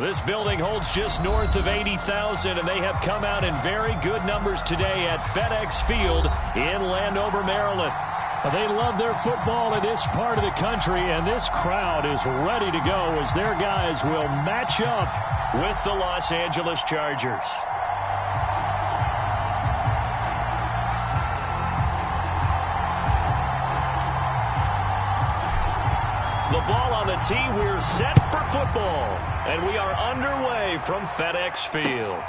This building holds just north of 80,000, and they have come out in very good numbers today at FedEx Field in Landover, Maryland. They love their football in this part of the country, and this crowd is ready to go as their guys will match up with the Los Angeles Chargers. The ball on the tee, we're set for football, and we are underway from FedEx Field.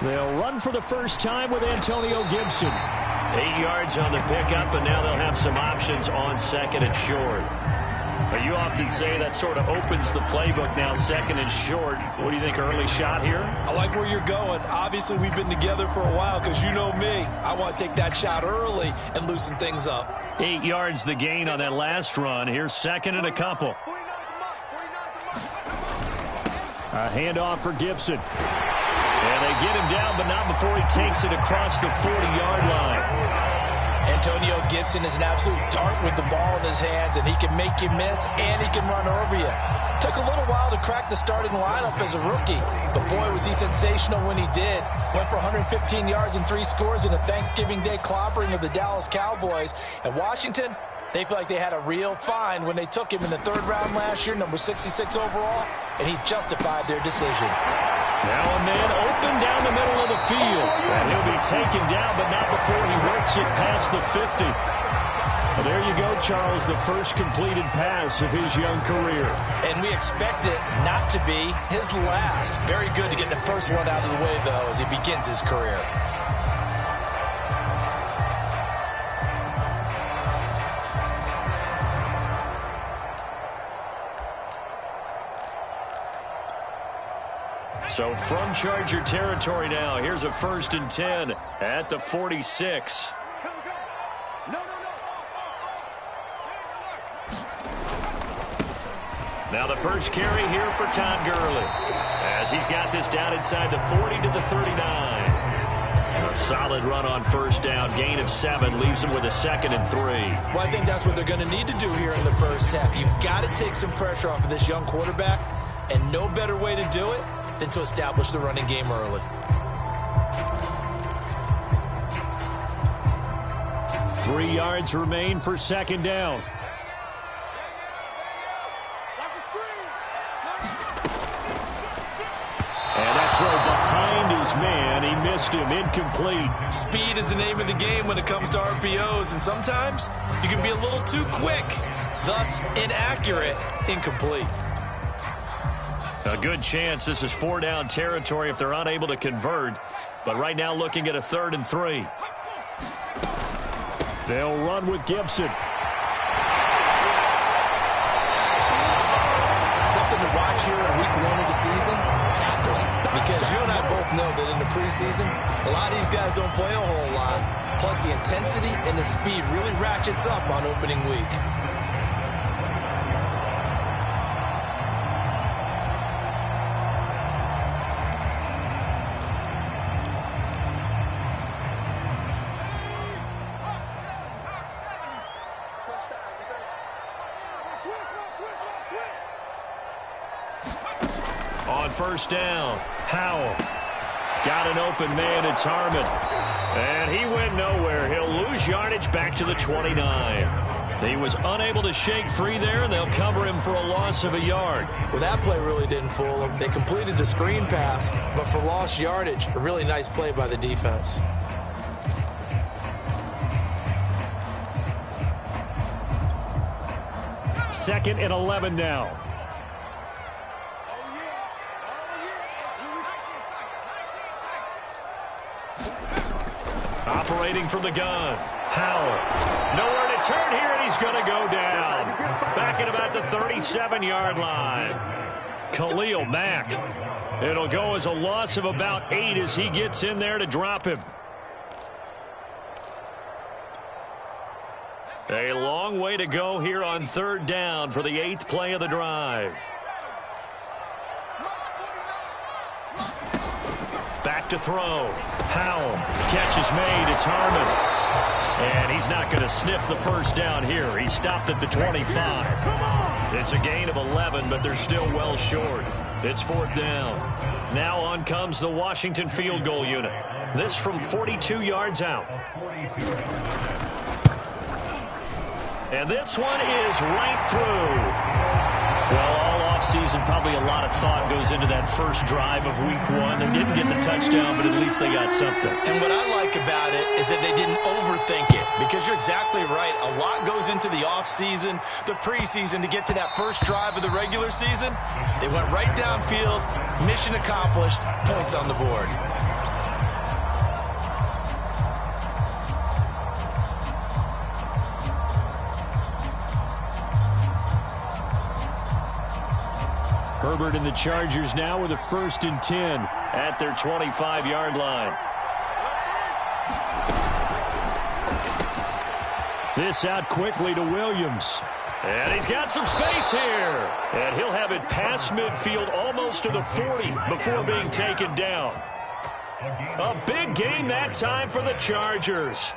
They'll run for the first time with Antonio Gibson. 8 yards on the pickup, and now they'll have some options on second and short. But you often say that sort of opens the playbook now, second and short. What do you think, early shot here? I like where you're going. Obviously, we've been together for a while because you know me. I want to take that shot early and loosen things up. 8 yards the gain on that last run. Here's second and a couple. A handoff for Gibson. And they get him down, but not before he takes it across the 40-yard line. Antonio Gibson is an absolute dart with the ball in his hands, and he can make you miss, and he can run over you. Took a little while to crack the starting lineup as a rookie, but boy, was he sensational when he did. Went for 115 yards and 3 scores in a Thanksgiving Day clobbering of the Dallas Cowboys. And Washington, they feel like they had a real find when they took him in the 3rd round last year, number 66 overall, and he justified their decision. Now a man open down the middle of the field. And he'll be taken down, but not before he works it past the 50. Well, there you go, Charles, the first completed pass of his young career. And we expect it not to be his last. Very good to get the first one out of the way, though, as he begins his career. So from Charger territory now, here's a 1st and 10 at the 46. Now the first carry here for Todd Gurley, as he's got this down inside the 40 to the 39. A solid run on first down, gain of 7, leaves him with a 2nd and 3. Well, I think that's what they're going to need to do here in the first half. You've got to take some pressure off of this young quarterback, and no better way to do it than to establish the running game early. Three yards remain for second down. And that throw behind his man, he missed him, incomplete. Speed is the name of the game when it comes to RPOs, and sometimes you can be a little too quick, thus inaccurate, incomplete. A good chance this is 4-down territory if they're unable to convert. But right now looking at a 3rd and 3. They'll run with Gibson. Something to watch here in week 1 of the season, tackling. Because you and I both know that in the preseason, a lot of these guys don't play a whole lot. Plus the intensity and the speed really ratchets up on opening week. On first down, Howell got an open man. It's Harmon, and he went nowhere. He'll lose yardage back to the 29. He was unable to shake free there, and they'll cover him for a loss of a yard. Well, that play really didn't fool them. They completed the screen pass, but for lost yardage, a really nice play by the defense. Second and 11 now. Operating from the gun. Howell. Nowhere to turn here, and he's going to go down. Back at about the 37-yard line. Khalil Mack. It'll go as a loss of about 8 as he gets in there to drop him. A long way to go here on 3rd down for the 8th play of the drive. Back to throw. Howell. Catch is made. It's Harmon. And he's not going to sniff the first down here. He stopped at the 25. It's a gain of 11, but they're still well short. It's 4th down. Now on comes the Washington field goal unit. This from 42 yards out. And this one is right through. Well, all offseason, probably a lot of thought goes into that first drive of Week 1. They didn't get the touchdown, but at least they got something. And what I like about it is that they didn't overthink it, because you're exactly right. A lot goes into the offseason, the preseason, to get to that first drive of the regular season. They went right downfield, mission accomplished, points on the board. Herbert and the Chargers now with a 1st and 10 at their 25-yard line. This out quickly to Williams. And he's got some space here. And he'll have it past midfield almost to the 40 before being taken down. A big gain that time for the Chargers.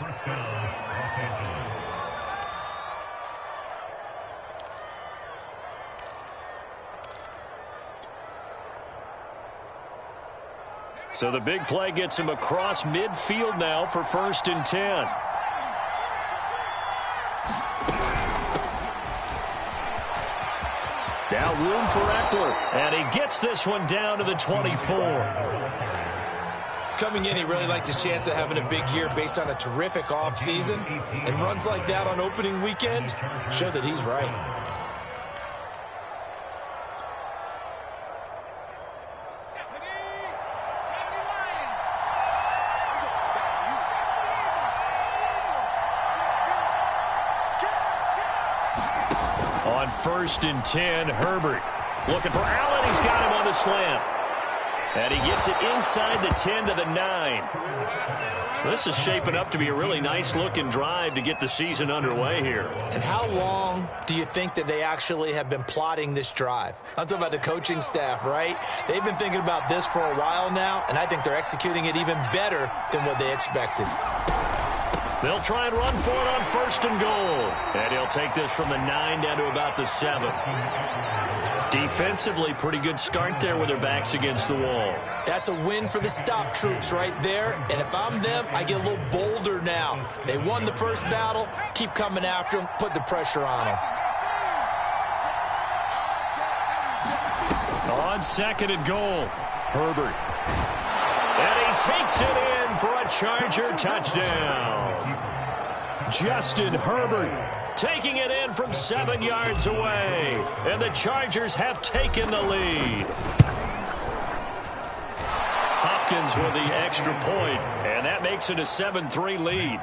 So the big play gets him across midfield now for 1st and 10. Now room for Eckler. And he gets this one down to the 24. Coming in, he really liked his chance of having a big year based on a terrific offseason. And runs like that on opening weekend show that he's right. On 1st and 10, Herbert looking for Allen. He's got him on the slant. And he gets it inside the 10 to the 9. This is shaping up to be a really nice-looking drive to get the season underway here. And how long do you think that they actually have been plotting this drive? I'm talking about the coaching staff, right? They've been thinking about this for a while now, and I think they're executing it even better than what they expected. They'll try and run for it on 1st and goal. And he'll take this from the 9 down to about the 7. Defensively, pretty good start there with their backs against the wall. That's a win for the stop troops right there. And if I'm them, I get a little bolder now. They won the first battle. Keep coming after them. Put the pressure on them. On 2nd and goal, Herbert. And he takes it in for a Charger touchdown. Justin Herbert taking it in from 7 yards away. And the Chargers have taken the lead. Hopkins with the extra point, and that makes it a 7-3 lead.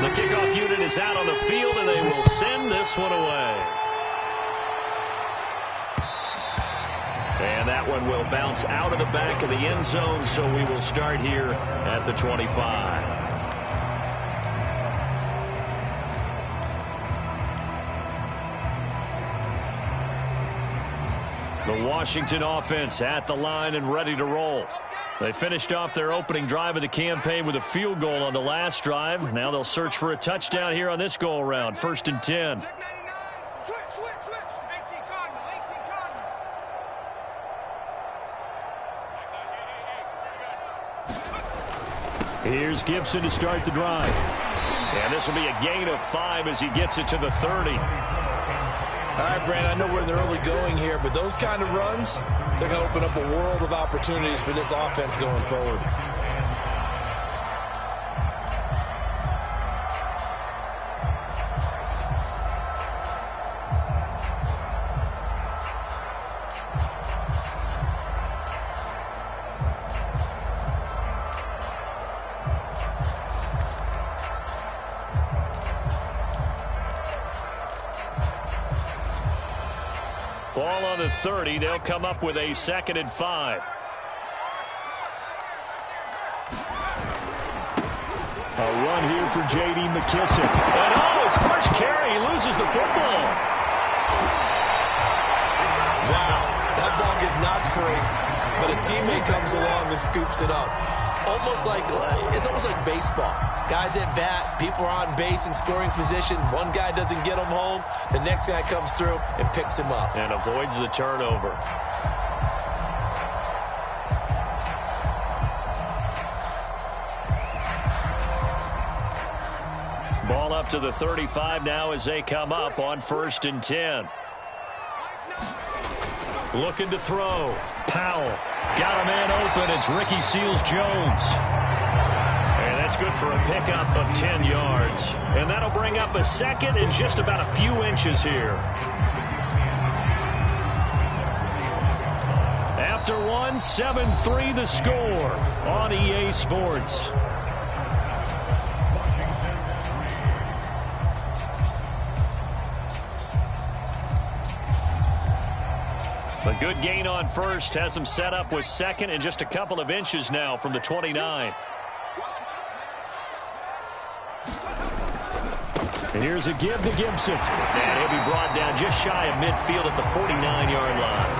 The kickoff unit is out on the field, and they will send this one away. And that one will bounce out of the back of the end zone, so we will start here at the 25. The Washington offense at the line and ready to roll. They finished off their opening drive of the campaign with a field goal on the last drive. Now they'll search for a touchdown here on this go-around. 1st and 10. Here's Gibson to start the drive. And this will be a gain of 5 as he gets it to the 30. All right, Brandon, I know we're in the early going here, but those kind of runs, they're going to open up a world of opportunities for this offense going forward. Ball on the 30. They'll come up with a 2nd and 5. A run here for J.D. McKissick. And his first carry, he loses the football. Wow, that ball gets knocked free, but a teammate comes along and scoops it up. It's almost like baseball. Guys at bat, people are on base in scoring position. One guy doesn't get him home. The next guy comes through and picks him up. And avoids the turnover. Ball up to the 35 now as they come up on 1st and 10. Looking to throw. Powell. Got a man open. It's Ricky Seals-Jones. And that's good for a pickup of 10 yards. And that'll bring up a 2nd and just about a few inches here. After one, 7-3 the score on EA Sports. A good gain on 1st has them set up with 2nd and just a couple of inches now from the 29. And here's a give to Gibson. And he'll be brought down just shy of midfield at the 49-yard line.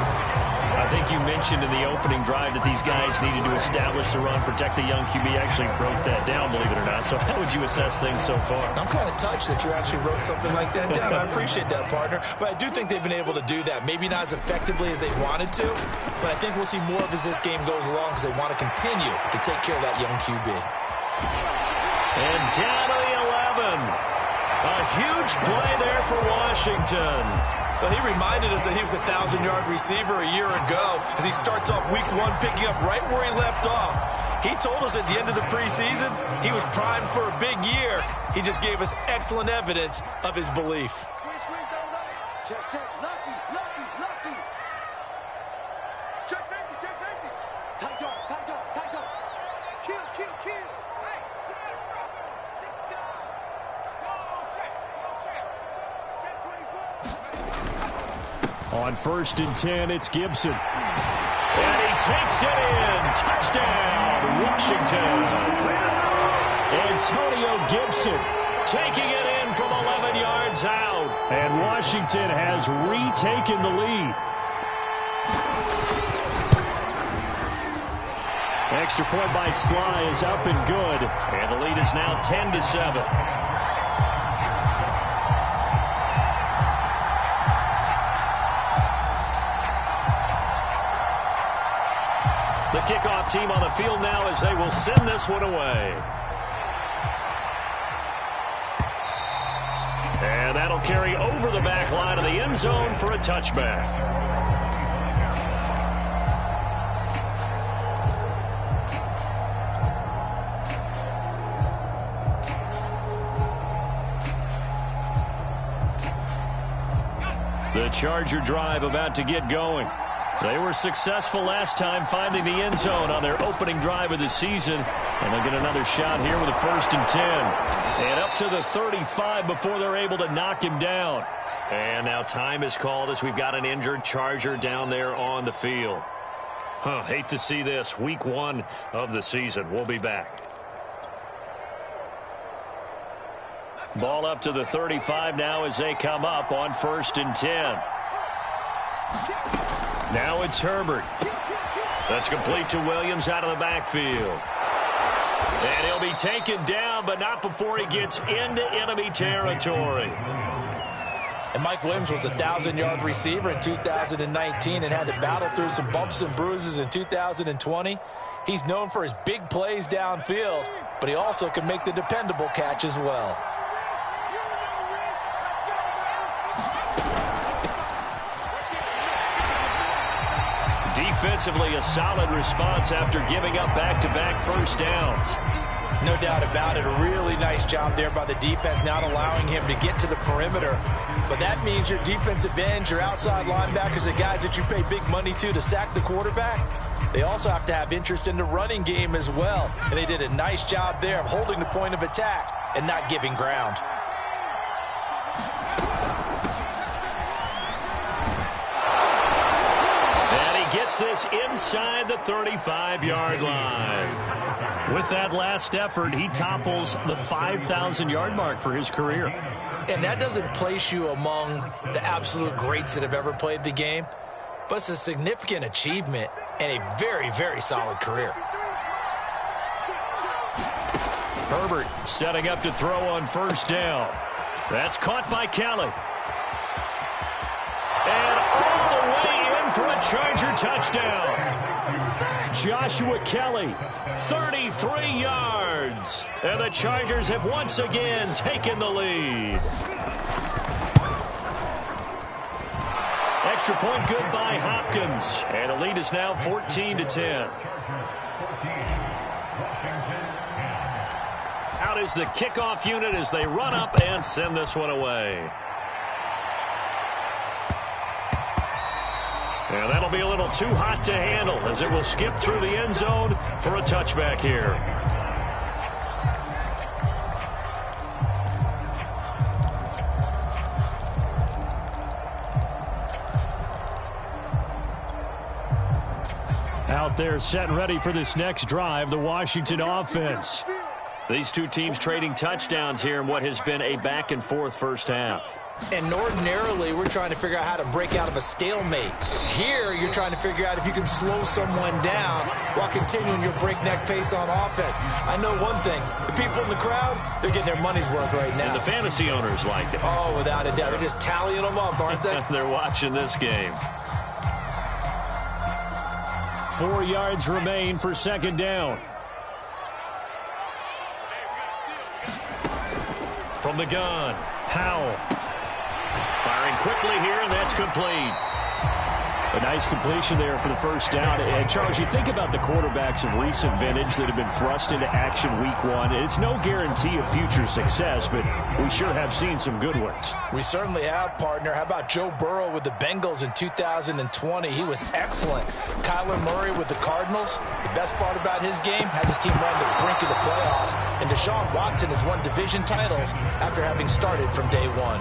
I think you mentioned in the opening drive that these guys needed to establish the run, protect the young QB. Actually wrote that down, believe it or not. So how would you assess things so far? I'm kind of touched that you actually wrote something like that down. I appreciate that, partner. But I do think they've been able to do that. Maybe not as effectively as they wanted to, but I think we'll see more of as this game goes along because they want to continue to take care of that young QB. And down to the 11. A huge play there for Washington. Well, he reminded us that he was a 1,000-yard receiver a year ago as he starts off week 1 picking up right where he left off. He told us at the end of the preseason he was primed for a big year. He just gave us excellent evidence of his belief. Check, check, lucky. Check safety. Tight dog. Kill. Hey, smash, bro. Go, check. Check 24. On 1st and 10, it's Gibson. And he takes it in. Touchdown, Washington. Antonio Gibson taking it in from 11 yards out. And Washington has retaken the lead. Extra point by Sly is up and good. And the lead is now 10-7. The kickoff team on the field now as they will send this one away. And that'll carry over the back line of the end zone for a touchback. The Charger drive about to get going. They were successful last time finding the end zone on their opening drive of the season. And they'll get another shot here with a 1st and 10. And up to the 35 before they're able to knock him down. And now time is called as we've got an injured Charger down there on the field. Hate to see this. Week 1 of the season. We'll be back. Ball up to the 35 now as they come up on 1st and 10. Now it's Herbert. That's complete to Williams out of the backfield. And he'll be taken down, but not before he gets into enemy territory. And Mike Williams was a 1,000-yard receiver in 2019 and had to battle through some bumps and bruises in 2020. He's known for his big plays downfield, but he also can make the dependable catch as well. Defensively, a solid response after giving up back-to-back first downs. No doubt about it. A really nice job there by the defense, not allowing him to get to the perimeter. But that means your defensive ends, your outside linebackers, the guys that you pay big money to sack the quarterback, they also have to have interest in the running game as well. And they did a nice job there of holding the point of attack and not giving ground. this inside the 35-yard line. With that last effort, he topples the 5,000-yard mark for his career. And that doesn't place you among the absolute greats that have ever played the game, but it's a significant achievement and a very, very solid career. Herbert setting up to throw on first down. That's caught by Kelly. And all the way in for a Charger touchdown. Joshua Kelly, 33 yards. And the Chargers have once again taken the lead. Extra point good by Hopkins. And the lead is now 14-10. Out is the kickoff unit as they run up and send this one away. And that'll be a little too hot to handle as it will skip through the end zone for a touchback here. Out there set and ready for this next drive, the Washington offense. These two teams trading touchdowns here in what has been a back-and-forth first half. And ordinarily, we're trying to figure out how to break out of a stalemate. Here, you're trying to figure out if you can slow someone down while continuing your breakneck pace on offense. I know one thing. The people in the crowd, they're getting their money's worth right now. And the fantasy owners like it. Oh, without a doubt. They're just tallying them up, aren't they? They're watching this game. 4 yards remain for second down. From the gun, Howell. Firing quickly here, and that's complete. A nice completion there for the first down. And Charles, you think about the quarterbacks of recent vintage that have been thrust into action week one. It's no guarantee of future success, but we sure have seen some good ones. We certainly have, partner. How about Joe Burrow with the Bengals in 2020? He was excellent. Kyler Murray with the Cardinals. The best part about his game, had his team run the brink of the playoffs. And Deshaun Watson has won division titles after having started from day one.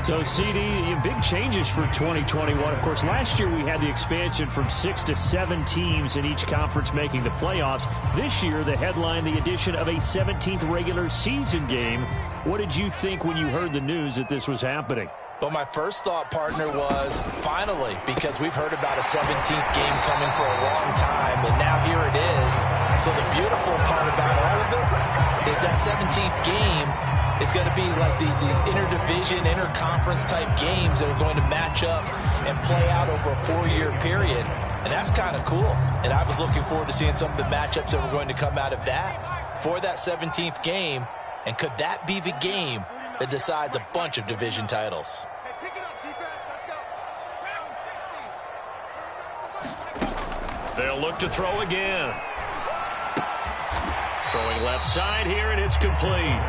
So, CD, big changes for 2021. Of course, last year we had the expansion from 6 to 7 teams in each conference making the playoffs. This year, the headline, the addition of a 17th regular season game. What did you think when you heard the news that this was happening? Well, my first thought, partner, was finally, because we've heard about a 17th game coming for a long time, and now here it is. So the beautiful part about all of it is that 17th game is going to be like these interdivision, interconference type games that are going to match up and play out over a 4-year period. And that's kind of cool. And I was looking forward to seeing some of the matchups that were going to come out of that for that 17th game. And could that be the game that decides a bunch of division titles? Hey, pick it up, defense. Let's go. They'll look to throw again. Throwing left side here, and it's complete.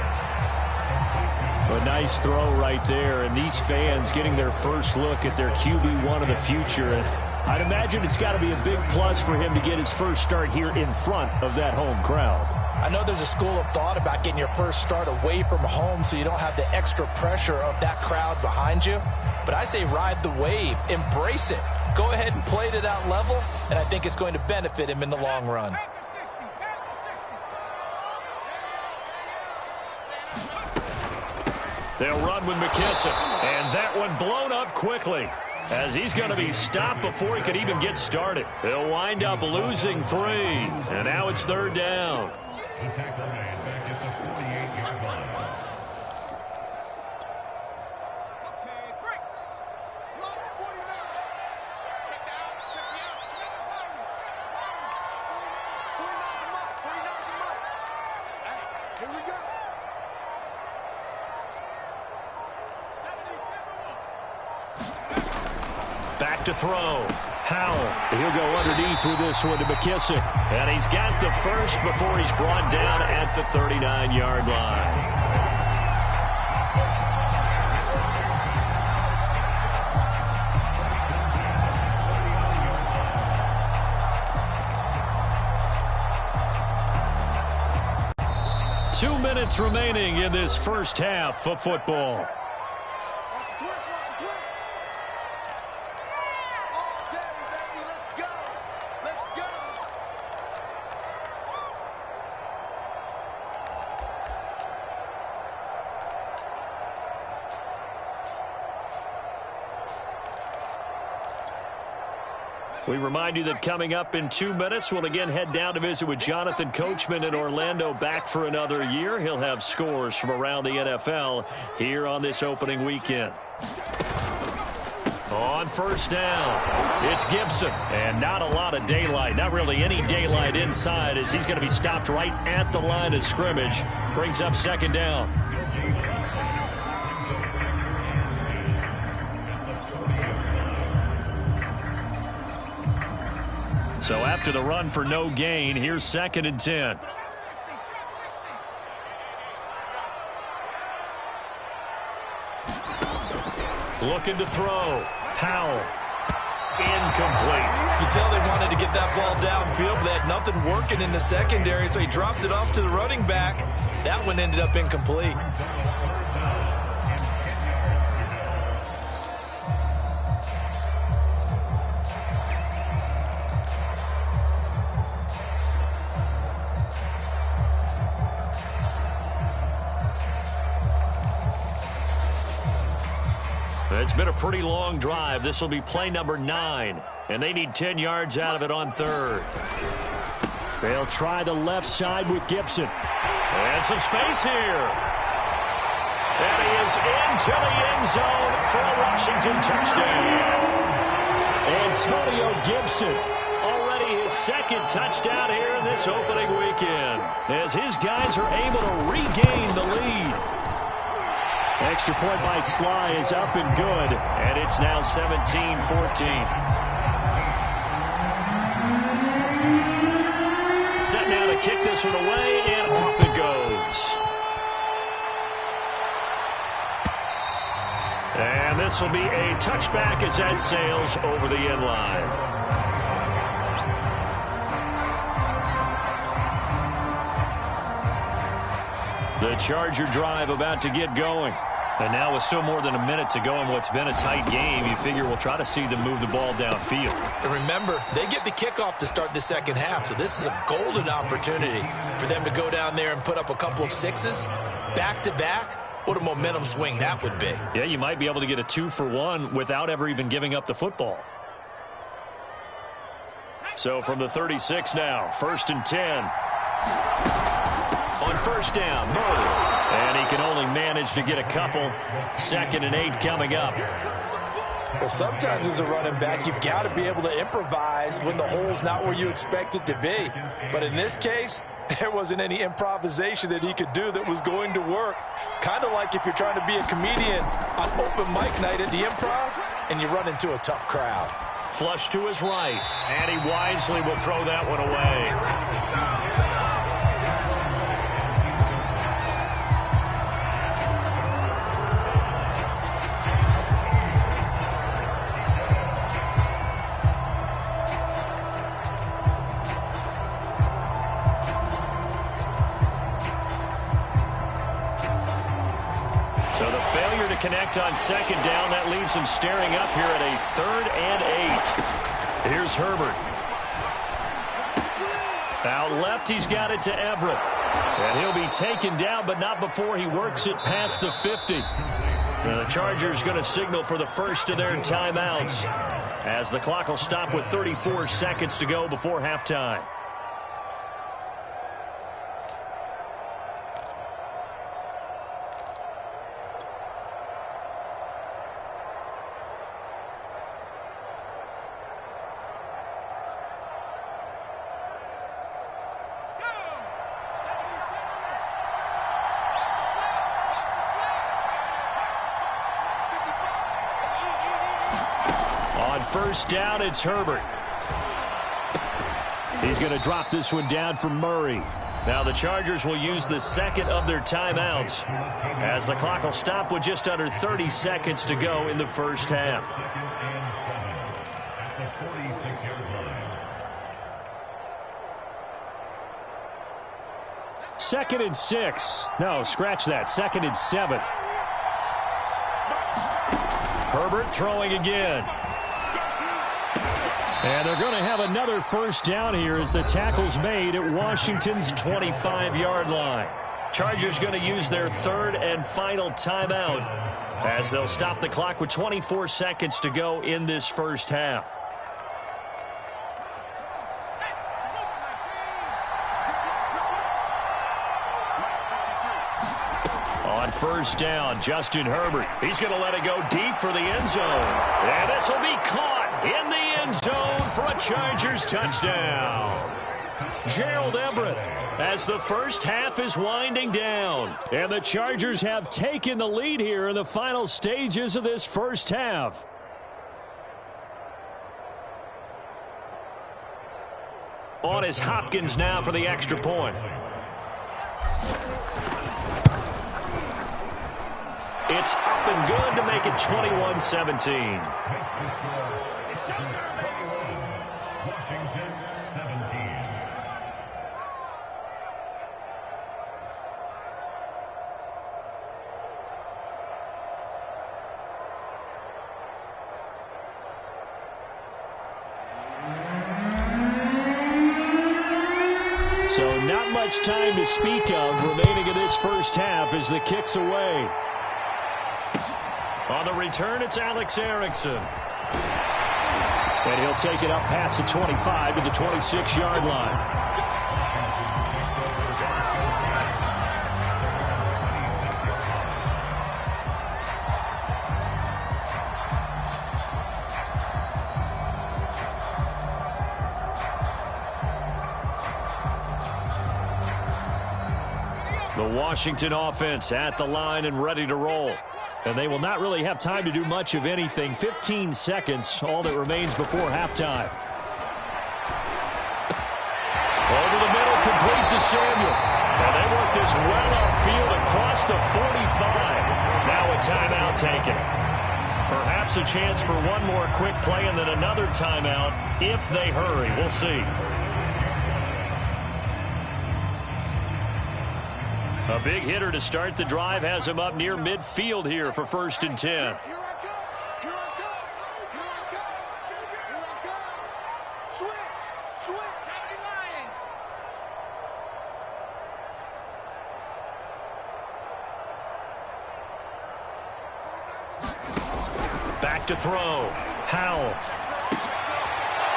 A nice throw right there, and these fans getting their first look at their QB1 of the future. And I'd imagine it's got to be a big plus for him to get his first start here in front of that home crowd. I know there's a school of thought about getting your first start away from home so you don't have the extra pressure of that crowd behind you. But I say ride the wave, embrace it. Go ahead and play to that level, and I think it's going to benefit him in the long run. They'll run with McKissick, and that one blown up quickly as he's going to be stopped before he could even get started. They'll wind up losing 3, and now it's third down. Here we go. Back to throw. Howell. He'll go underneath with this one to McKissick. And he's got the first before he's brought down at the 39-yard line. Two minutes remaining in this first half of football. Watch the twist, watch the twist. All day, baby, let's go. We remind you that coming up in 2 minutes, we'll again head down to visit with Jonathan Coachman in Orlando, back for another year. He'll have scores from around the NFL here on this opening weekend. On first down, it's Gibson, and not a lot of daylight, not really any daylight inside, as he's going to be stopped right at the line of scrimmage. Brings up second down. So after the run for no gain, here's 2nd and 10. Looking to throw. Howell. Incomplete. You can tell they wanted to get that ball downfield, but they had nothing working in the secondary, so he dropped it off to the running back. That one ended up incomplete. It's been a pretty long drive. This will be play number 9, and they need 10 yards out of it on 3rd. They'll try the left side with Gibson. And some space here. And he is into the end zone for a Washington touchdown. Antonio Gibson, already his 2nd touchdown here in this opening weekend, as his guys are able to regain the lead. Extra point by Sly is up and good, and it's now 17-14. Set now to kick this one away, and off it goes. And this will be a touchback as that sails over the end line. The Charger drive about to get going. And now with still more than a minute to go in what's been a tight game, you figure we'll try to see them move the ball downfield. And remember, they get the kickoff to start the second half, so this is a golden opportunity for them to go down there and put up a couple of sixes back-to-back. What a momentum swing that would be. Yeah, you might be able to get a 2-for-1 without ever even giving up the football. So from the 36 now, 1st and 10. On first down, Murray. And he can only manage to get a couple. 2nd and 8 coming up. Well, sometimes as a running back, you've got to be able to improvise when the hole's not where you expect it to be. But in this case, there wasn't any improvisation that he could do that was going to work. Kind of like if you're trying to be a comedian on open mic night at the Improv and you run into a tough crowd. Flush to his right, and he wisely will throw that one away. So the failure to connect on 2nd down, that leaves him staring up here at a 3rd and 8. Here's Herbert. Out left, he's got it to Everett. And he'll be taken down, but not before he works it past the 50. Now the Chargers going to signal for the first of their timeouts, as the clock will stop with 34 seconds to go before halftime. First down, it's Herbert. He's going to drop this one down for Murray. Now the Chargers will use the 2nd of their timeouts, as the clock will stop with just under 30 seconds to go in the first half. Second and 6. No, scratch that. 2nd and 7. Herbert throwing again. And they're going to have another first down here as the tackle's made at Washington's 25-yard line. Chargers going to use their 3rd and final timeout, as they'll stop the clock with 24 seconds to go in this first half. On first down, Justin Herbert. He's going to let it go deep for the end zone. And this will be caught in the end zone for a Chargers touchdown. Gerald Everett as the first half is winding down. And the Chargers have taken the lead here in the final stages of this first half. On is Hopkins now for the extra point. It's up and good to make it 21-17. So not much time to speak of remaining in this first half as the kick's away. On the return, it's Alex Erickson. And he'll take it up past the 25 to the 26-yard line. The Washington offense at the line and ready to roll. And they will not really have time to do much of anything. 15 seconds, all that remains before halftime. Over the middle, complete to Samuel. And they work this well upfield across the 45. Now a timeout taken. Perhaps a chance for one more quick play and then another timeout if they hurry. We'll see. A big hitter to start the drive has him up near midfield here for 1st and 10. Here I come. Here I come. Here I come. Here I come. Switch. Switch. Back to throw. Howell.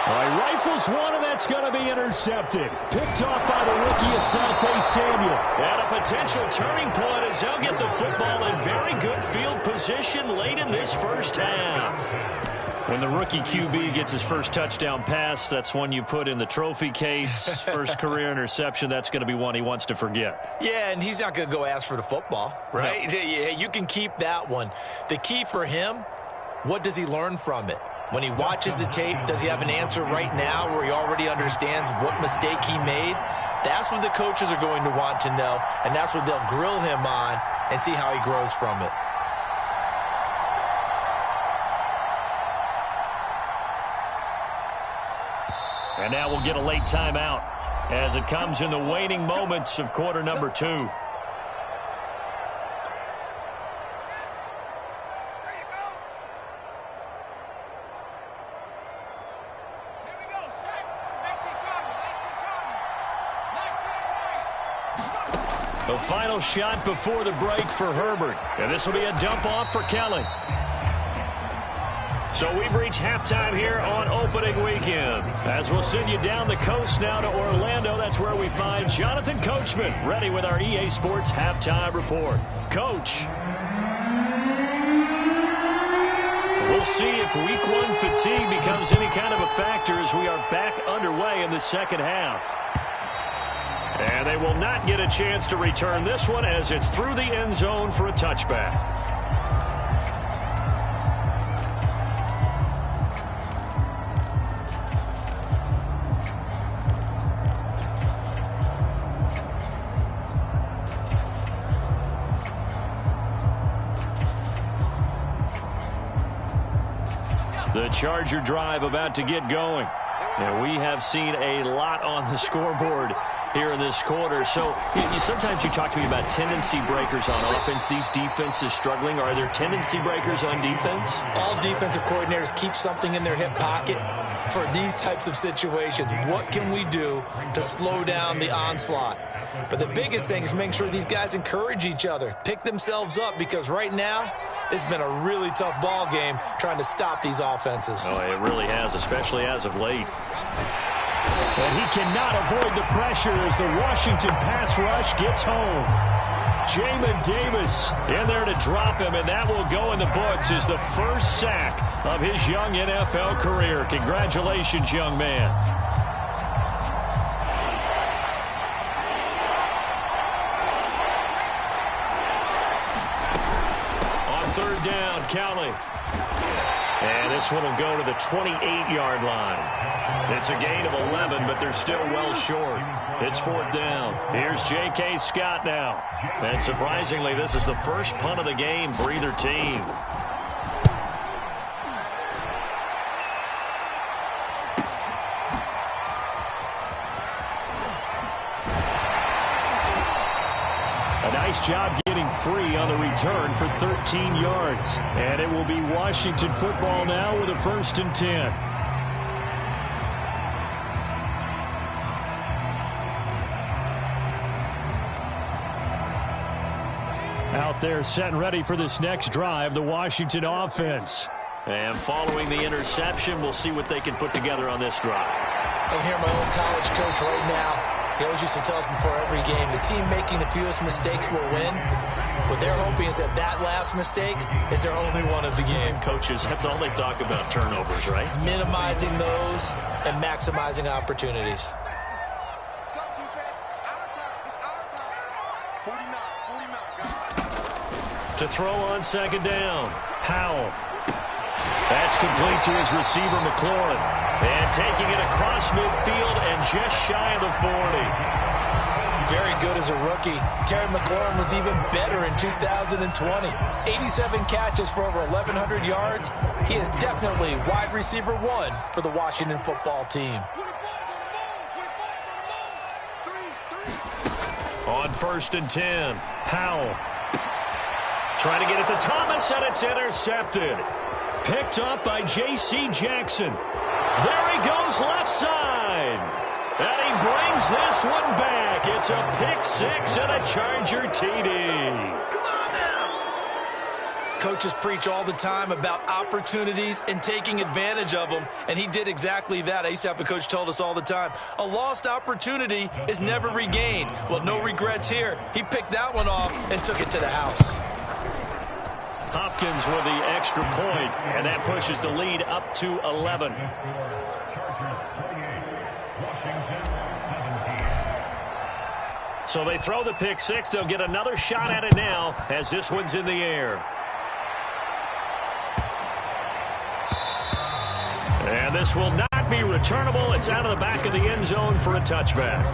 All right, rifles one, and that's going to be intercepted. Picked off by the rookie Asante Samuel. And a potential turning point as they'll get the football in very good field position late in this first half. When the rookie QB gets his first touchdown pass, that's one you put in the trophy case. First career interception, that's going to be one he wants to forget. Yeah, and he's not going to go ask for the football, right? No. Yeah, you can keep that one. The key for him, what does he learn from it? When he watches the tape, does he have an answer right now where he already understands what mistake he made? That's what the coaches are going to want to know, and that's what they'll grill him on and see how he grows from it. And now we'll get a late timeout as it comes in the waning moments of quarter number 2. The final shot before the break for Herbert. And this will be a dump off for Kelly. So we've reached halftime here on opening weekend. As we'll send you down the coast now to Orlando. That's where we find Jonathan Coachman ready with our EA Sports halftime report. Coach. We'll see if Week 1 fatigue becomes any kind of a factor as we are back underway in the second half. And they will not get a chance to return this one as it's through the end zone for a touchback. The Charger drive about to get going. And we have seen a lot on the scoreboard here in this quarter. So sometimes you talk to me about tendency breakers on offense. These defenses struggling. Are there tendency breakers on defense? All defensive coordinators keep something in their hip pocket for these types of situations. What can we do to slow down the onslaught? But the biggest thing is making sure these guys encourage each other, pick themselves up, because right now it's been a really tough ball game trying to stop these offenses. Oh, it really has, especially as of late. And he cannot avoid the pressure as the Washington pass rush gets home. Jamin Davis in there to drop him, and that will go in the books as the first sack of his young NFL career. Congratulations, young man. On third down, Cowley. And this one will go to the 28-yard line. It's a gain of 11, but they're still well short. It's fourth down. Here's J.K. Scott now. And surprisingly, this is the first punt of the game for either team. A nice job getting free on the return for 13 yards. And it will be Washington football now with a 1st and 10. Out there set and ready for this next drive, the Washington offense. And following the interception, we'll see what they can put together on this drive. I can hear my old college coach right now. He always used to tell us before every game, the team making the fewest mistakes will win. What they're hoping is that that last mistake is their only one of the game. Coaches, that's all they talk about, turnovers, right? Minimizing those and maximizing opportunities. Let's go, defense. Our time. It's our time. 49. To throw on second down, Howell. That's complete to his receiver, McLaurin. And taking it across midfield and just shy of the 40. Very good as a rookie. Terry McLaurin was even better in 2020. 87 catches for over 1,100 yards. He is definitely wide receiver 1 for the Washington football team. On 1st and 10, Howell. Trying to get it to Thomas, and it's intercepted. Picked up by J.C. Jackson. There he goes left side. And he brings this one back. It's a pick 6 and a Charger TD. Come on now. Coaches preach all the time about opportunities and taking advantage of them, and he did exactly that. I used to have a coach told us all the time, a lost opportunity is never regained. Well, no regrets here. He picked that one off and took it to the house. Hopkins with the extra point, and that pushes the lead up to 11. So they throw the pick 6. They'll get another shot at it now as this one's in the air. And this will not be returnable. It's out of the back of the end zone for a touchback.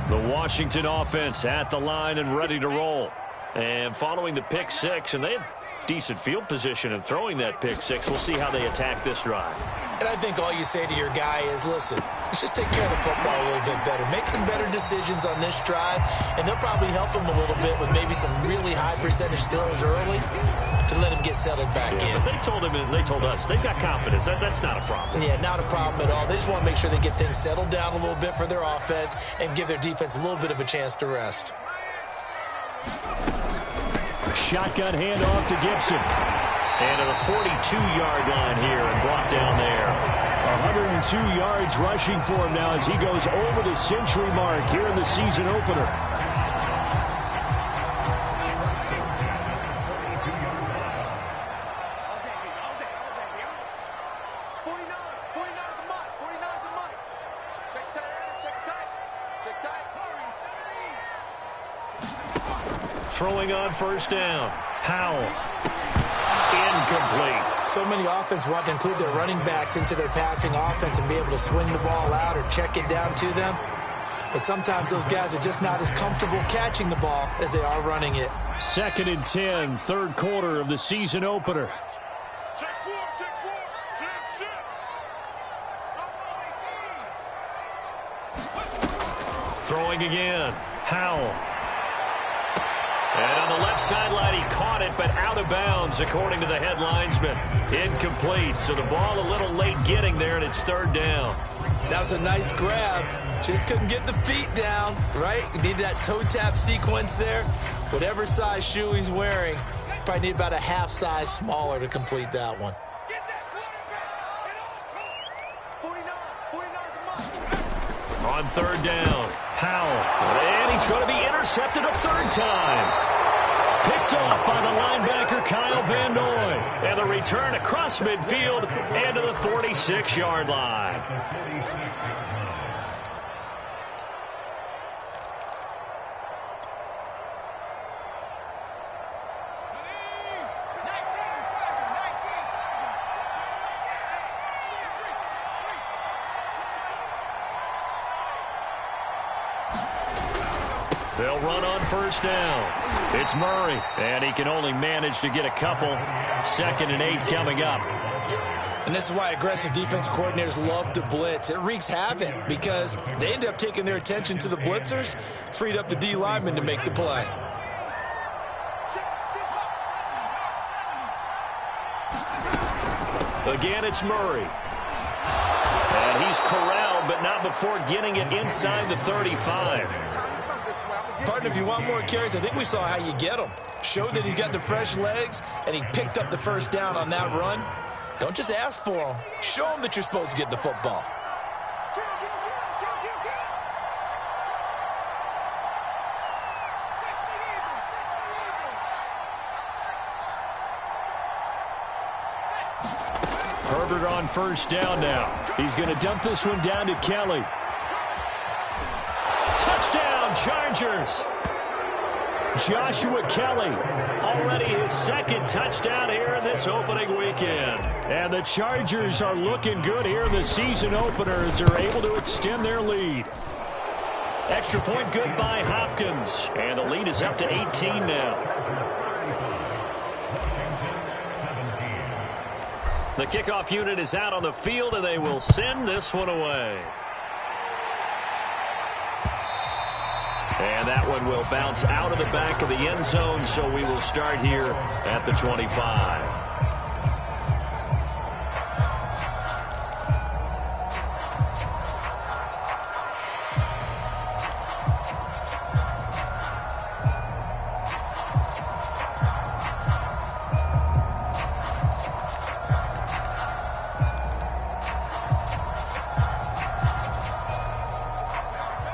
The Washington offense at the line and ready to roll. And following the pick 6, and they have decent field position in throwing that pick 6. We'll see how they attack this drive. And I think all you say to your guy is, listen, let's just take care of the football a little bit better. Make some better decisions on this drive, and they'll probably help him a little bit with maybe some really high percentage throws early to let him get settled back in. But they told him, and they told us, they've got confidence. That's not a problem. Yeah, not a problem at all. They just want to make sure they get things settled down a little bit for their offense and give their defense a little bit of a chance to rest. Shotgun handoff to Gibson. And to the 42-yard line here and brought down there. 102 yards rushing for him now as he goes over the century mark here in the season opener. Throwing on first down. Howell. Incomplete. So many offense want to include their running backs into their passing offense and be able to swing the ball out or check it down to them. But sometimes those guys are just not as comfortable catching the ball as they are running it. 2nd and 10, third quarter of the season opener. Throwing again. Howell. And on the left sideline, he caught it, but out of bounds, according to the head linesman. Incomplete, so the ball a little late getting there, and it's third down. That was a nice grab. Just couldn't get the feet down, right? Needed that toe tap sequence there. Whatever size shoe he's wearing, Probably need about a half size smaller to complete that one. On third down, Howell. And he's going to be intercepted a third time. Picked off by the linebacker, Kyle Van Noy. And the return across midfield and to the 46-yard line. They'll run on first down. It's Murray, and he can only manage to get a couple. 2nd and 8 coming up. And this is why aggressive defense coordinators love to blitz. It wreaks havoc because they end up taking their attention to the blitzers, freed up the D lineman to make the play. Again, it's Murray. And he's corralled, but not before getting it inside the 35. Partner, if you want more carries, I think we saw how you get them. Showed that he's got the fresh legs, and he picked up the first down on that run. Don't just ask for them. Show them that you're supposed to get the football. Herbert on first down now. He's going to dump this one down to Kelly. Touchdown, Chargers. Joshua Kelly, already his 2nd touchdown here in this opening weekend. And the Chargers are looking good here in the season opener as they're able to extend their lead. Extra point good by Hopkins. And the lead is up to 18 now. The kickoff unit is out on the field, and they will send this one away. And that one will bounce out of the back of the end zone, so we will start here at the 25.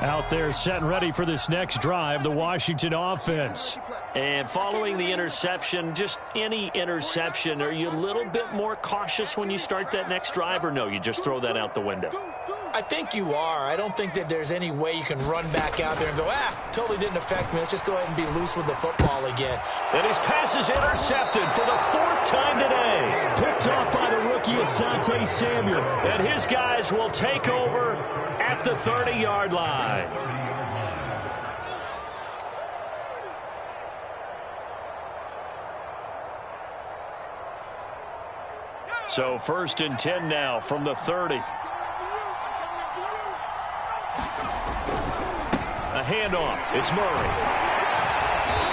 Out there set and ready for this next drive, the Washington offense. And following the interception, just any interception, are you a little bit more cautious when you start that next drive, or no, you just throw that out the window? I think you are. I don't think that there's any way you can run back out there and go, totally didn't affect me. Let's just go ahead and be loose with the football again. And his pass is intercepted for the 4th time today. Picked off by the rookie Asante Samuel. And his guys will take over at the 30-yard line. So 1st and 10 now from the 30. A handoff. It's Murray.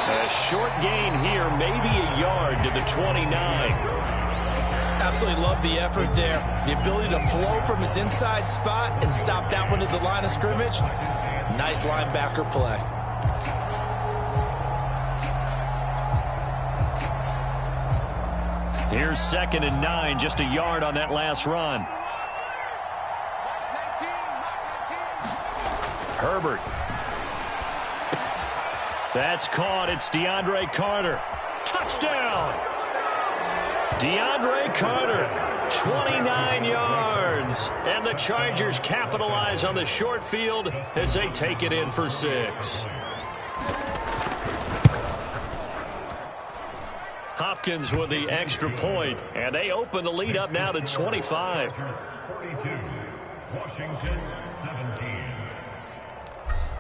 A short gain here, maybe a yard to the 29. Absolutely love the effort there. The ability to flow from his inside spot and stop that one at the line of scrimmage. Nice linebacker play. Here's 2nd and 9, just a yard on that last run. Herbert. That's caught. It's DeAndre Carter. Touchdown! DeAndre Carter, 29 yards. And the Chargers capitalize on the short field as they take it in for 6. Hopkins with the extra point, and they open the lead up now to 25. Washington 17.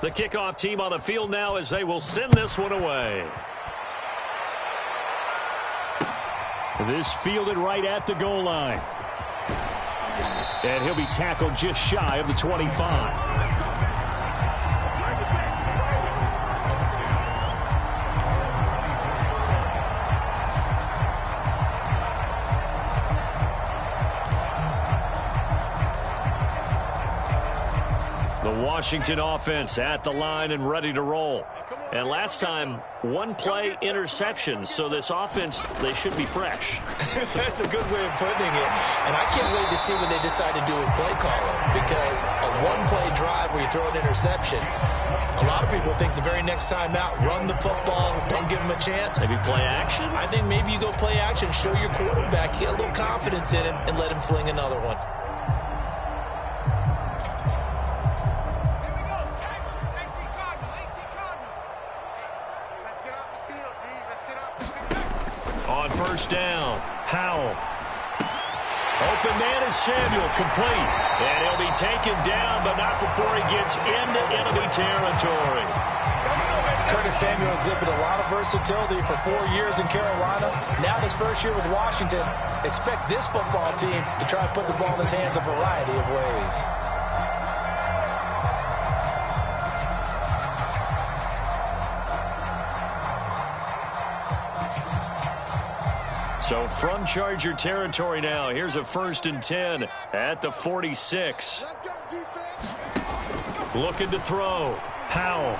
The kickoff team on the field now as they will send this one away. This fielded right at the goal line. And he'll be tackled just shy of the 25. The Washington offense at the line and ready to roll. And last time, one play interception. So this offense, they should be fresh. That's a good way of putting it. And I can't wait to see what they decide to do with play calling, because a one-play drive where you throw an interception, a lot of people think the very next time out, run the football, don't give them a chance. Maybe play action? I think maybe you go play action, show your quarterback, get a little confidence in him, and let him fling another one. On first down, Howell. Open man is Samuel, complete. And he'll be taken down, but not before he gets into enemy territory. Curtis Samuel exhibited a lot of versatility for 4 years in Carolina. Now in his first year with Washington, expect this football team to try to put the ball in his hands a variety of ways. So from Charger territory now, here's a 1st and 10 at the 46. Let's go, defense. Looking to throw. Howell.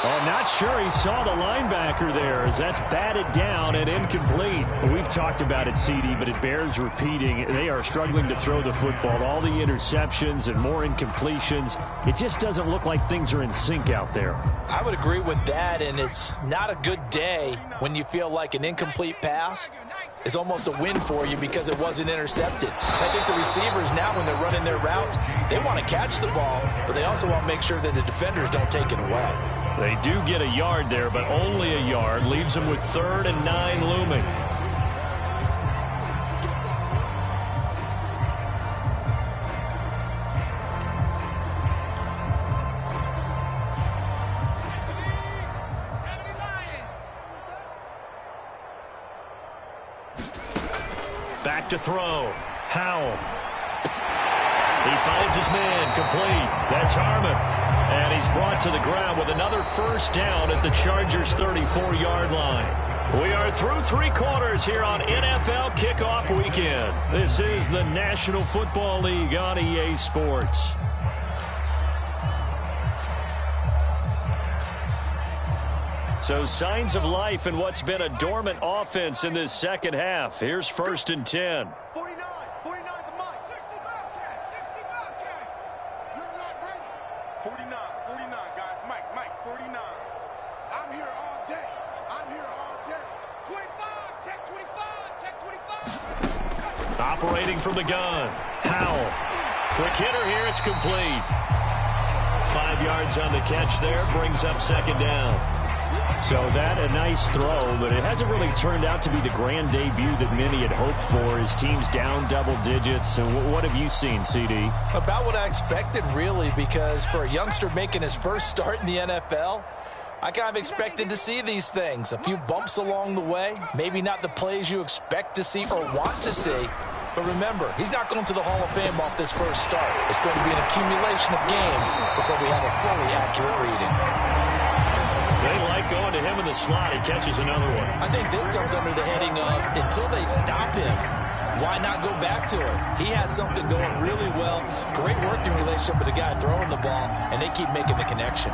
Well, I'm not sure he saw the linebacker there, as that's batted down and incomplete. We've talked about it, CD, but it bears repeating. They are struggling to throw the football. All the interceptions and more incompletions. It just doesn't look like things are in sync out there. I would agree with that, and it's not a good day when you feel like an incomplete pass is almost a win for you because it wasn't intercepted. I think the receivers now, when they're running their routes, they want to catch the ball, but they also want to make sure that the defenders don't take it away. They do get a yard there, but only a yard. Leaves them with 3rd and 9 looming. Back to throw. Howell. He finds his man, complete. That's Harmon. And he's brought to the ground with another 1st down at the Chargers' 34-yard line. We are through 3 quarters here on NFL Kickoff Weekend. This is the National Football League on EA Sports. So signs of life in what's been a dormant offense in this second half. Here's 1st and 10. 49 the mic. 60 Bobcat, 60 Bobcat. You're not ready. 49, guys. Mike, 49. I'm here all day. 25, check 25, check 25. Operating from the gun. Howell. Quick hitter here. It's complete. 5 yards on the catch there. Brings up 2nd down. So that a nice throw, but it hasn't really turned out to be the grand debut that many had hoped for. His team's down double digits. And what have you seen, CD? About what I expected, really, because for a youngster making his first start in the NFL, I kind of expected to see these things. A few bumps along the way, maybe not the plays you expect to see or want to see. But remember, he's not going to the Hall of Fame off this first start. It's going to be an accumulation of games before we have a fully accurate reading. They like going to him in the slot. He catches another one. I think this comes under the heading of, until they stop him, why not go back to it? He has something going really well. Great working relationship with the guy throwing the ball, and they keep making the connection.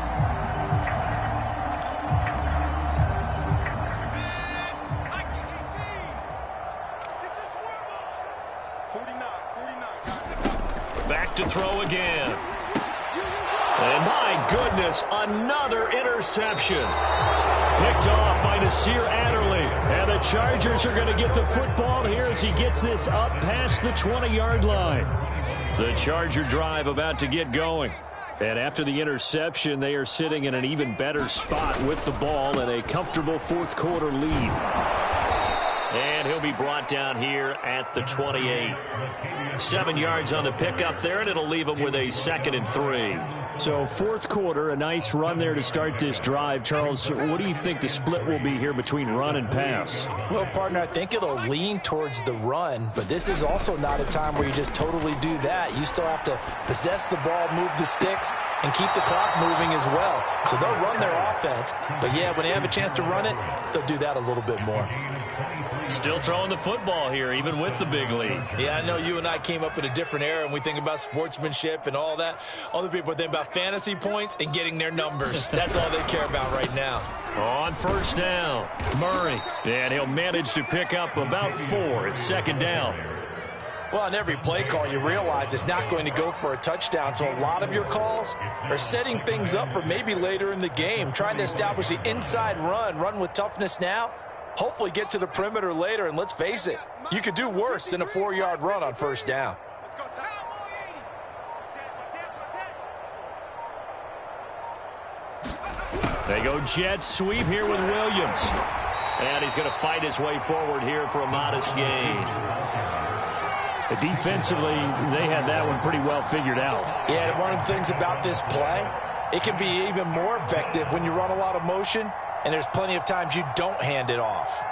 Back to throw again. And my goodness, another interception. Picked off by Nasir Adderley. And the Chargers are going to get the football here as he gets this up past the 20-yard line. The Charger drive about to get going. And after the interception, they are sitting in an even better spot with the ball and a comfortable 4th quarter lead. And he'll be brought down here at the 28. 7 yards on the pickup there, and it'll leave him with a 2nd and 3. So 4th quarter, a nice run there to start this drive. Charles, what do you think the split will be here between run and pass? Well, partner, I think it'll lean towards the run, but this is also not a time where you just totally do that. You still have to possess the ball, move the sticks, and keep the clock moving as well. So they'll run their offense, but yeah, when they have a chance to run it, they'll do that a little bit more. Still throwing the football here, even with the big lead. Yeah, I know you and I came up in a different era, and we think about sportsmanship and all that. Other people think about fantasy points and getting their numbers. That's all they care about right now. On first down, Murray. And he'll manage to pick up about 4. It's second down. Well, on every play call, you realize it's not going to go for a touchdown. So a lot of your calls are setting things up for maybe later in the game, trying to establish the inside run with toughness now, hopefully get to the perimeter later. And let's face it, you could do worse than a 4-yard run on first down. They go jet sweep here with Williams. And he's going to fight his way forward here for a modest gain. Defensively, they had that one pretty well figured out. Yeah, and one of the things about this play, it can be even more effective when you run a lot of motion, and there's plenty of times you don't hand it off.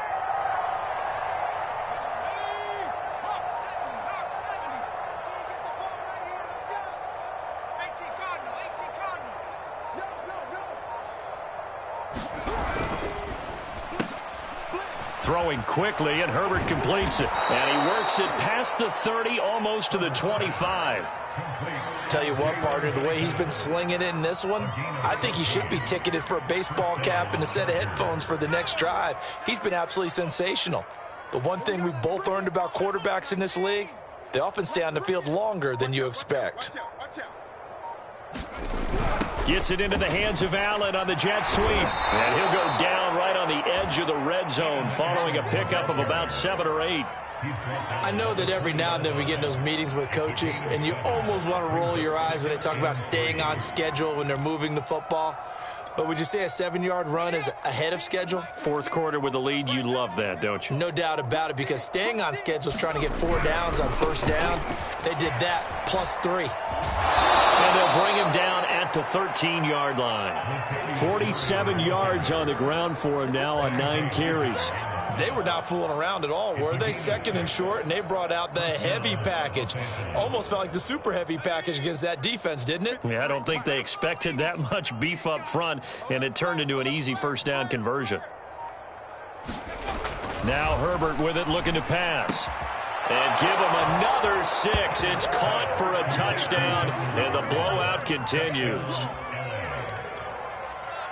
Throwing quickly, and Herbert completes it. And he works it past the 30, almost to the 25. Tell you what, partner, the way he's been slinging it in this one, I think he should be ticketed for a baseball cap and a set of headphones for the next drive. He's been absolutely sensational. The one thing we've both learned about quarterbacks in this league, they often stay on the field longer than you expect. Gets it into the hands of Allen on the jet sweep. And he'll go down right on the edge of the red zone following a pickup of about 7 or 8. I know that every now and then we get in those meetings with coaches, and you almost want to roll your eyes when they talk about staying on schedule when they're moving the football. But would you say a 7-yard run is ahead of schedule? Fourth quarter with the lead, you love that, don't you? No doubt about it, because staying on schedule is trying to get 4 downs on first down. They did that plus 3. And they'll bring him down at the 13-yard line. 47 yards on the ground for him now on 9 carries. They were not fooling around at all, were they? Second and short, and they brought out the heavy package. Almost felt like the super heavy package against that defense, didn't it? Yeah, I don't think they expected that much beef up front, and it turned into an easy first down conversion. Now Herbert with it, looking to pass. And give him another 6. It's caught for a touchdown, and the blowout continues.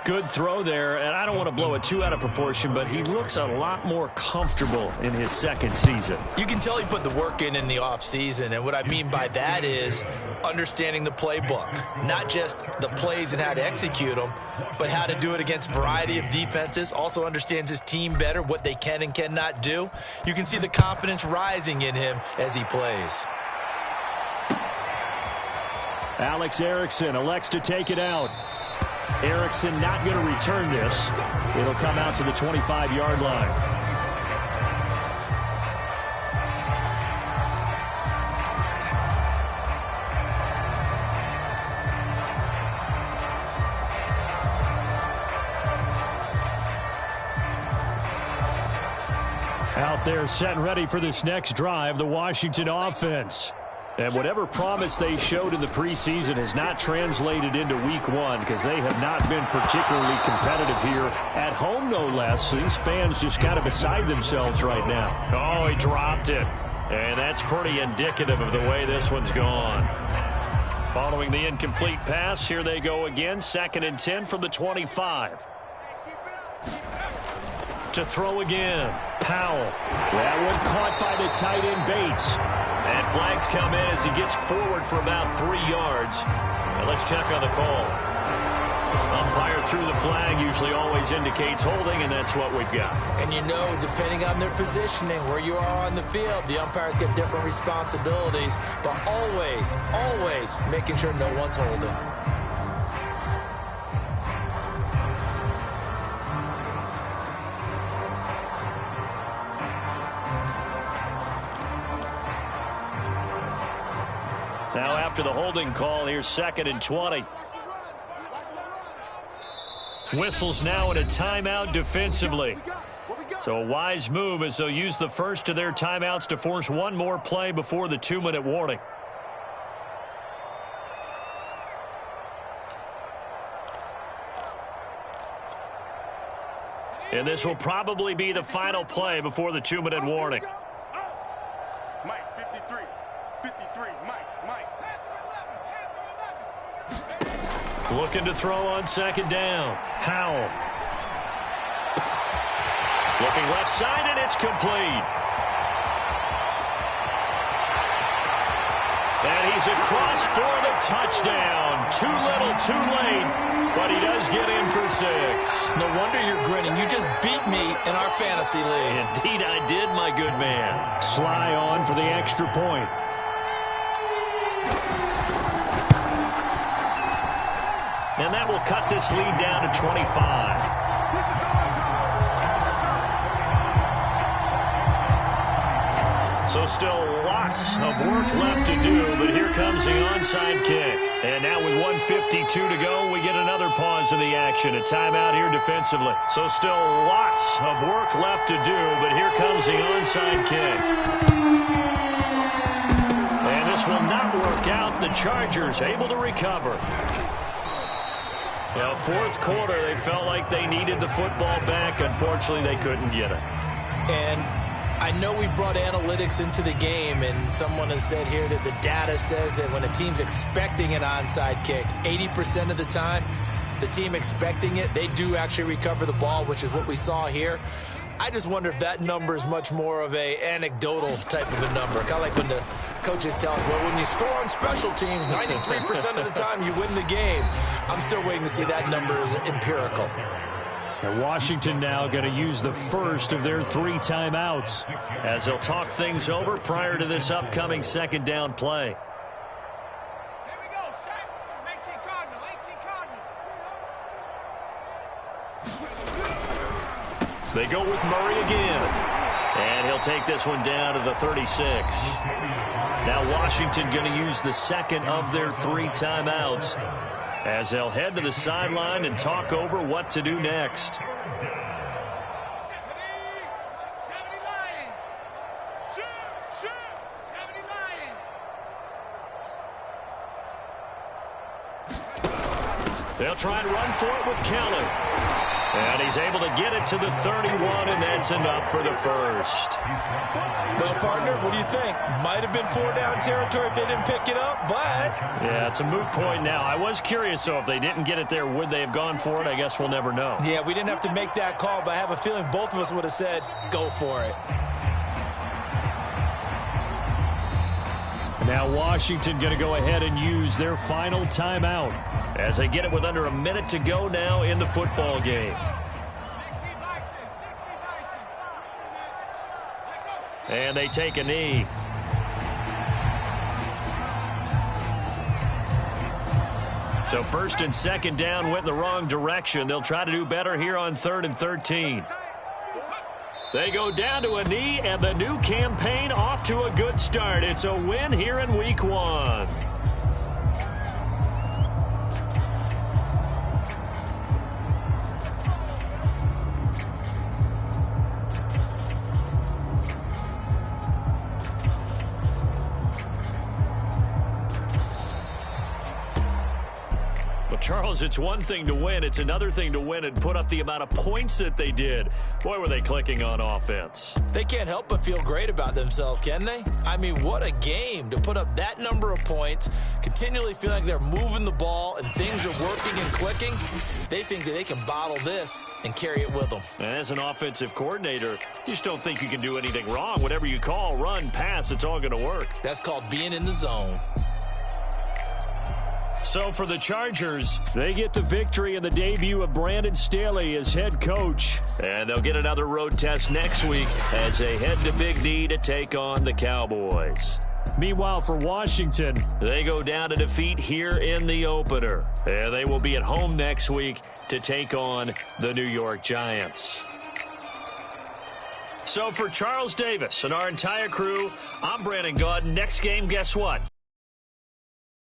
Good throw there, and I don't want to blow it too out of proportion, but he looks a lot more comfortable in his second season. You can tell he put the work in the offseason, and what I mean by that is understanding the playbook. Not just the plays and how to execute them, but how to do it against a variety of defenses. Also understands his team better, what they can and cannot do. You can see the confidence rising in him as he plays. Alex Erickson elects to take it out. Erickson not going to return this. It'll come out to the 25-yard line. Out there set and ready for this next drive, the Washington offense. And whatever promise they showed in the preseason has not translated into week 1 because they have not been particularly competitive here at home, no less. These fans just kind of beside themselves right now. Oh, he dropped it. And that's pretty indicative of the way this one's gone. Following the incomplete pass, here they go again. 2nd and 10 from the 25. To throw again. Powell. That one caught by the tight end Bates. And flags come in as he gets forward for about 3 yards. Now let's check on the call. Umpire threw the flag, usually always indicates holding, and that's what we've got. And you know, depending on their positioning, where you are on the field, the umpires get different responsibilities, but always, always making sure no one's holding. Now after the holding call, here's 2nd and 20. Whistles now in a timeout defensively. So a wise move as they'll use the first of their timeouts to force one more play before the 2-minute warning. And this will probably be the final play before the 2-minute warning. Mike, 53. 53. Mike. Looking to throw on second down. Howell. Looking left side, and it's complete. And he's across for the touchdown. Too little, too late, but he does get in for 6. No wonder you're grinning. You just beat me in our fantasy league. Indeed I did, my good man. Sly on for the extra point. And that will cut this lead down to 25. So still lots of work left to do, but here comes the onside kick. And now with 1:52 to go, we get another pause in the action. A timeout here defensively. So still lots of work left to do, but here comes the onside kick. And this will not work out. The Chargers able to recover. Now, fourth quarter, they felt like they needed the football back. Unfortunately, they couldn't get it. And I know we brought analytics into the game, and someone has said here that the data says that when a team's expecting an onside kick, 80% of the time, the team expecting it, they do actually recover the ball, which is what we saw here. I just wonder if that number is much more of a anecdotal type of a number. Kind of like when the coaches tell us, well, when you score on special teams, 93% of the time you win the game. I'm still waiting to see that number is empirical. And Washington now going to use the first of their 3 timeouts as they'll talk things over prior to this upcoming second down play. Here we go. 18 Cardinal. 18 Cardinal. They go with Murray again. And he'll take this one down to the 36. Now Washington going to use the second of their 3 timeouts as they'll head to the sideline and talk over what to do next. 70 Lions. Shoot. 70 Lions. They'll try and run for it with Kelly. And he's able to get it to the 31, and that's enough for the first. Well, partner, what do you think? Might have been 4-down territory if they didn't pick it up, but... Yeah, it's a moot point now. I was curious, though, if they didn't get it there, would they have gone for it? I guess we'll never know. Yeah, we didn't have to make that call, but I have a feeling both of us would have said, go for it. Now Washington going to go ahead and use their final timeout as they get it with under a minute to go now in the football game. 60 Bison. And they take a knee. So first and second down went in the wrong direction. They'll try to do better here on 3rd and 13. They go down to a knee, and the new campaign off to a good start. It's a win here in Week 1. Charles, it's one thing to win. It's another thing to win and put up the amount of points that they did. Boy, were they clicking on offense. They can't help but feel great about themselves, can they? I mean, what a game to put up that number of points, continually feel like they're moving the ball and things are working and clicking. They think that they can bottle this and carry it with them. And as an offensive coordinator, you just don't think you can do anything wrong. Whatever you call, run, pass, it's all going to work. That's called being in the zone. So for the Chargers, they get the victory in the debut of Brandon Staley as head coach. And they'll get another road test next week as they head to Big D to take on the Cowboys. Meanwhile, for Washington, they go down to defeat here in the opener. And they will be at home next week to take on the New York Giants. So for Charles Davis and our entire crew, I'm Brandon Gaudin. Next game, guess what?